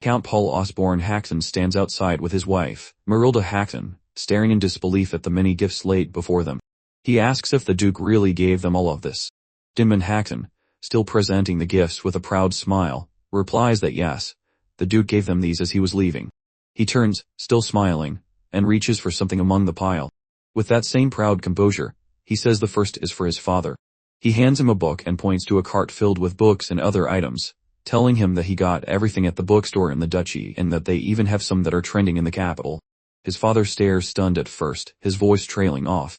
Count Paul Osborne Haxton stands outside with his wife, Marilda Haxton, staring in disbelief at the many gifts laid before them. He asks if the Duke really gave them all of this. Damon Haxton, still presenting the gifts with a proud smile, replies that yes, the Duke gave them these as he was leaving. He turns, still smiling, and reaches for something among the pile. With that same proud composure, he says the first is for his father. He hands him a book and points to a cart filled with books and other items, telling him that he got everything at the bookstore in the duchy and that they even have some that are trending in the capital. His father stares stunned at first, his voice trailing off,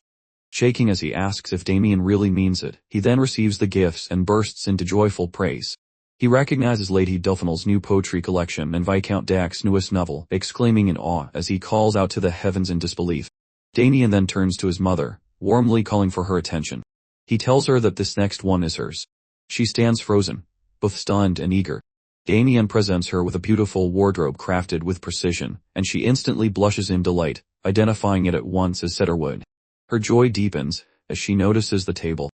shaking as he asks if Damien really means it. He then receives the gifts and bursts into joyful praise. He recognizes Lady Delphinel's new poetry collection and Viscount Dac's newest novel, exclaiming in awe as he calls out to the heavens in disbelief. Damien then turns to his mother, warmly calling for her attention. He tells her that this next one is hers. She stands frozen, both stunned and eager. Damien presents her with a beautiful wardrobe crafted with precision, and she instantly blushes in delight, identifying it at once as cedarwood. Her joy deepens as she notices the table.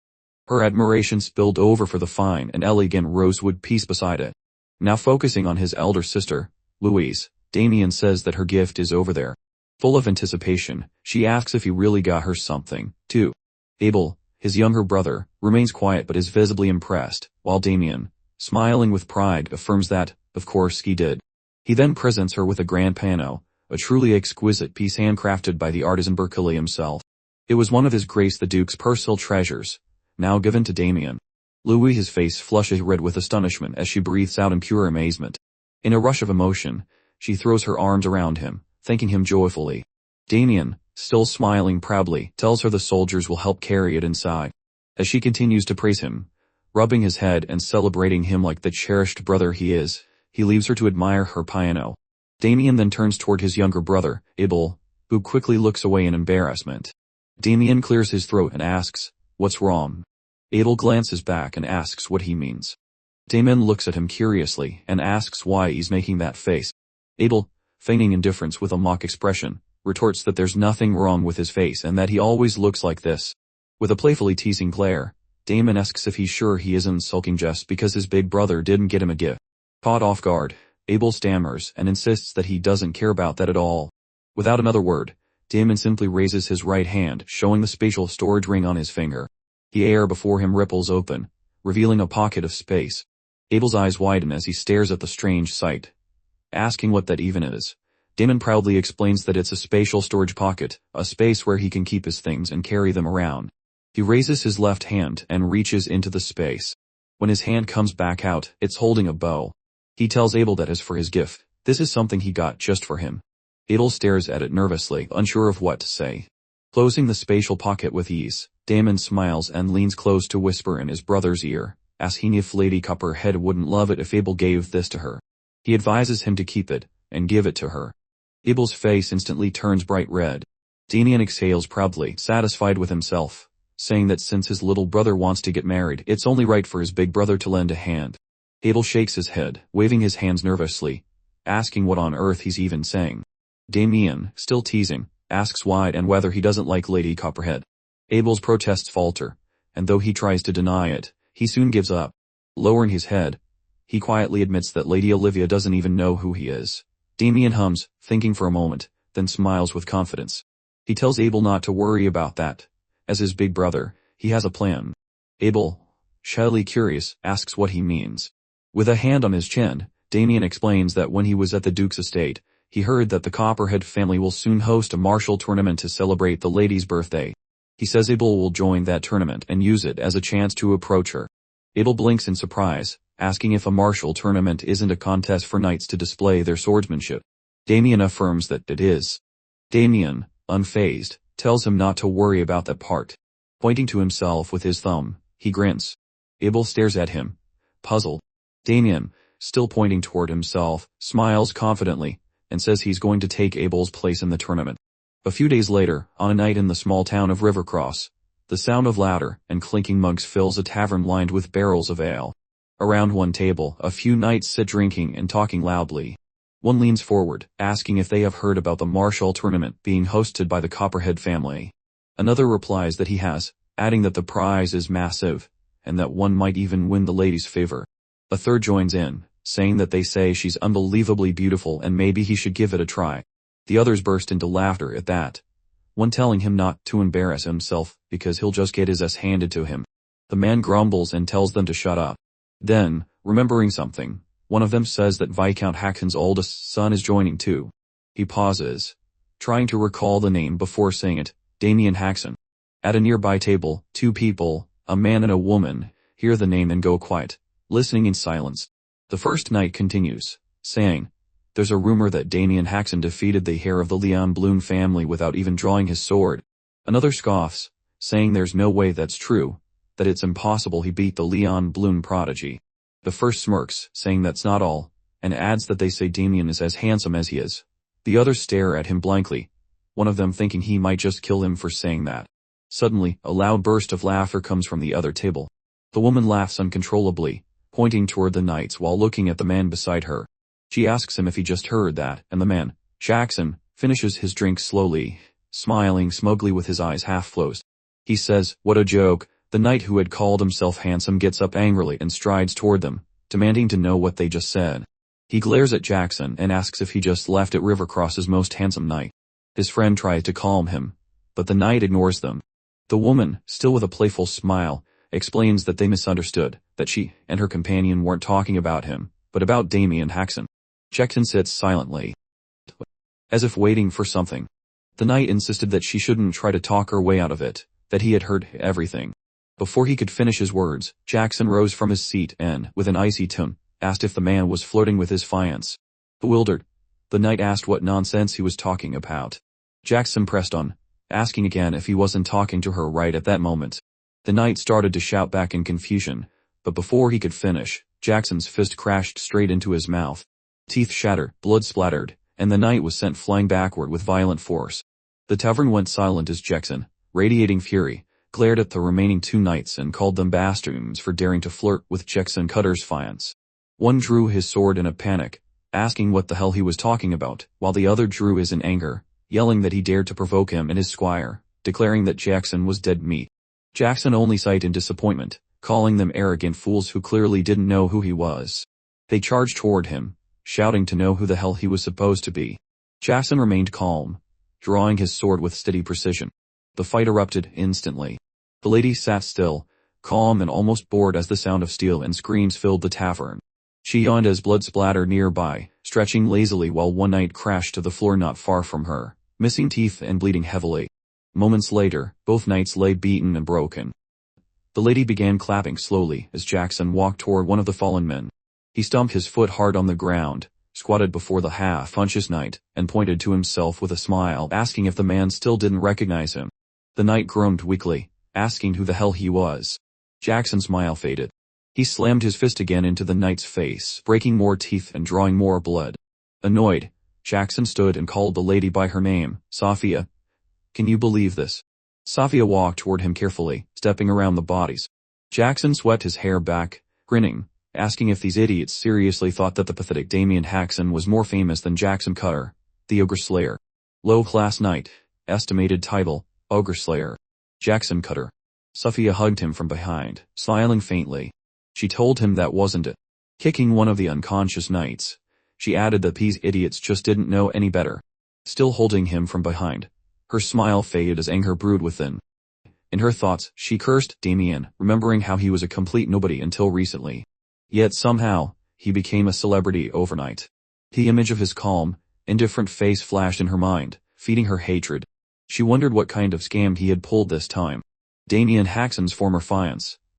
Her admiration spilled over for the fine and elegant rosewood piece beside it. Now focusing on his elder sister, Louise, Damien says that her gift is over there. Full of anticipation, she asks if he really got her something, too. Abel, his younger brother, remains quiet but is visibly impressed, while Damien, smiling with pride, affirms that, of course, he did. He then presents her with a grand piano, a truly exquisite piece handcrafted by the artisan Berkeley himself. It was one of His Grace the Duke's personal treasures, now given to Damien. Louis, his face flushes red with astonishment as she breathes out in pure amazement. In a rush of emotion, she throws her arms around him, thanking him joyfully. Damien, still smiling proudly, tells her the soldiers will help carry it inside. As she continues to praise him, rubbing his head and celebrating him like the cherished brother he is, he leaves her to admire her piano. Damien then turns toward his younger brother, Abel, who quickly looks away in embarrassment. Damien clears his throat and asks, "What's wrong?" Abel glances back and asks what he means. Damien looks at him curiously and asks why he's making that face. Abel, feigning indifference with a mock expression, retorts that there's nothing wrong with his face and that he always looks like this. With a playfully teasing glare, Damien asks if he's sure he isn't sulking just because his big brother didn't get him a gift. Caught off guard, Abel stammers and insists that he doesn't care about that at all. Without another word, Damien simply raises his right hand, showing the spatial storage ring on his finger. The air before him ripples open, revealing a pocket of space. Abel's eyes widen as he stares at the strange sight, asking what that even is. Damien proudly explains that it's a spatial storage pocket, a space where he can keep his things and carry them around. He raises his left hand and reaches into the space. When his hand comes back out, it's holding a bow. He tells Abel that as for his gift, this is something he got just for him. Abel stares at it nervously, unsure of what to say. Closing the spatial pocket with ease, Damien smiles and leans close to whisper in his brother's ear, asking if Lady Copperhead wouldn't love it if Abel gave this to her. He advises him to keep it, and give it to her. Abel's face instantly turns bright red. Damien exhales proudly, satisfied with himself, saying that since his little brother wants to get married, it's only right for his big brother to lend a hand. Abel shakes his head, waving his hands nervously, asking what on earth he's even saying. Damien, still teasing, asks why and whether he doesn't like Lady Copperhead. Abel's protests falter, and though he tries to deny it, he soon gives up. Lowering his head, he quietly admits that Lady Olivia doesn't even know who he is. Damien hums, thinking for a moment, then smiles with confidence. He tells Abel not to worry about that. As his big brother, he has a plan. Abel, shyly curious, asks what he means. With a hand on his chin, Damien explains that when he was at the Duke's estate, he heard that the Copperhead family will soon host a martial tournament to celebrate the lady's birthday. He says Abel will join that tournament and use it as a chance to approach her. Abel blinks in surprise, asking if a martial tournament isn't a contest for knights to display their swordsmanship. Damien affirms that it is. Damien, unfazed, tells him not to worry about that part. Pointing to himself with his thumb, he grins. Abel stares at him, puzzled. Damien, still pointing toward himself, smiles confidently, and says he's going to take Abel's place in the tournament. A few days later, on a night in the small town of Rivercross, the sound of louder and clinking mugs fills a tavern lined with barrels of ale. Around one table, a few knights sit drinking and talking loudly. One leans forward, asking if they have heard about the martial tournament being hosted by the Copperhead family. Another replies that he has, adding that the prize is massive, and that one might even win the lady's favor. A third joins in, saying that they say she's unbelievably beautiful and maybe he should give it a try. The others burst into laughter at that, one telling him not to embarrass himself because he'll just get his ass handed to him. The man grumbles and tells them to shut up. Then, remembering something, one of them says that Viscount Haxon's oldest son is joining too. He pauses, trying to recall the name before saying it, Damien Haxon. At a nearby table, two people, a man and a woman, hear the name and go quiet, listening in silence. The first knight continues, saying, "There's a rumor that Damien Haxon defeated the heir of the Leon Bloom family without even drawing his sword." Another scoffs, saying there's no way that's true, that it's impossible he beat the Leon Bloom prodigy. The first smirks, saying that's not all, and adds that they say Damien is as handsome as he is. The others stare at him blankly, one of them thinking he might just kill him for saying that. Suddenly, a loud burst of laughter comes from the other table. The woman laughs uncontrollably, pointing toward the knights while looking at the man beside her. She asks him if he just heard that, and the man, Jackson, finishes his drink slowly, smiling smugly with his eyes half closed. He says, "What a joke." The knight who had called himself handsome gets up angrily and strides toward them, demanding to know what they just said. He glares at Jackson and asks if he just left at Rivercross's most handsome knight. His friend tries to calm him, but the knight ignores them. The woman, still with a playful smile, explains that they misunderstood, that she and her companion weren't talking about him, but about Damien Haxon. Jackson sits silently, as if waiting for something. The knight insisted that she shouldn't try to talk her way out of it, that he had heard everything. Before he could finish his words, Jackson rose from his seat and, with an icy tone, asked if the man was flirting with his fiancée. Bewildered, the knight asked what nonsense he was talking about. Jackson pressed on, asking again if he wasn't talking to her right at that moment. The knight started to shout back in confusion, but before he could finish, Jackson's fist crashed straight into his mouth. Teeth shattered, blood splattered, and the knight was sent flying backward with violent force. The tavern went silent as Jackson, radiating fury, glared at the remaining two knights and called them bastards for daring to flirt with Jackson Cutter's fiancée. One drew his sword in a panic, asking what the hell he was talking about, while the other drew his in anger, yelling that he dared to provoke him and his squire, declaring that Jackson was dead meat. Jackson only sighed in disappointment, calling them arrogant fools who clearly didn't know who he was. They charged toward him, shouting to know who the hell he was supposed to be. Jackson remained calm, drawing his sword with steady precision. The fight erupted instantly. The lady sat still, calm and almost bored as the sound of steel and screams filled the tavern. She yawned as blood splattered nearby, stretching lazily while one knight crashed to the floor not far from her, missing teeth and bleeding heavily. Moments later, both knights lay beaten and broken. The lady began clapping slowly as Jackson walked toward one of the fallen men. He stomped his foot hard on the ground, squatted before the half-unconscious knight, and pointed to himself with a smile, asking if the man still didn't recognize him. The knight groaned weakly, asking who the hell he was. Jackson's smile faded. He slammed his fist again into the knight's face, breaking more teeth and drawing more blood. Annoyed, Jackson stood and called the lady by her name, Sophia. "Can you believe this?" Sophia walked toward him carefully, stepping around the bodies. Jackson swept his hair back, grinning, asking if these idiots seriously thought that the pathetic Damien Haxon was more famous than Jackson Cutter, the Ogre Slayer. Low-class knight, estimated title, Ogre Slayer. Jackson Cutter. Sophia hugged him from behind, smiling faintly. She told him that wasn't it. Kicking one of the unconscious knights, she added that these idiots just didn't know any better. Still holding him from behind, her smile faded as anger brewed within. In her thoughts, she cursed Damien, remembering how he was a complete nobody until recently. Yet somehow, he became a celebrity overnight. The image of his calm, indifferent face flashed in her mind, feeding her hatred. She wondered what kind of scam he had pulled this time. Damien Haxon's former fiancée,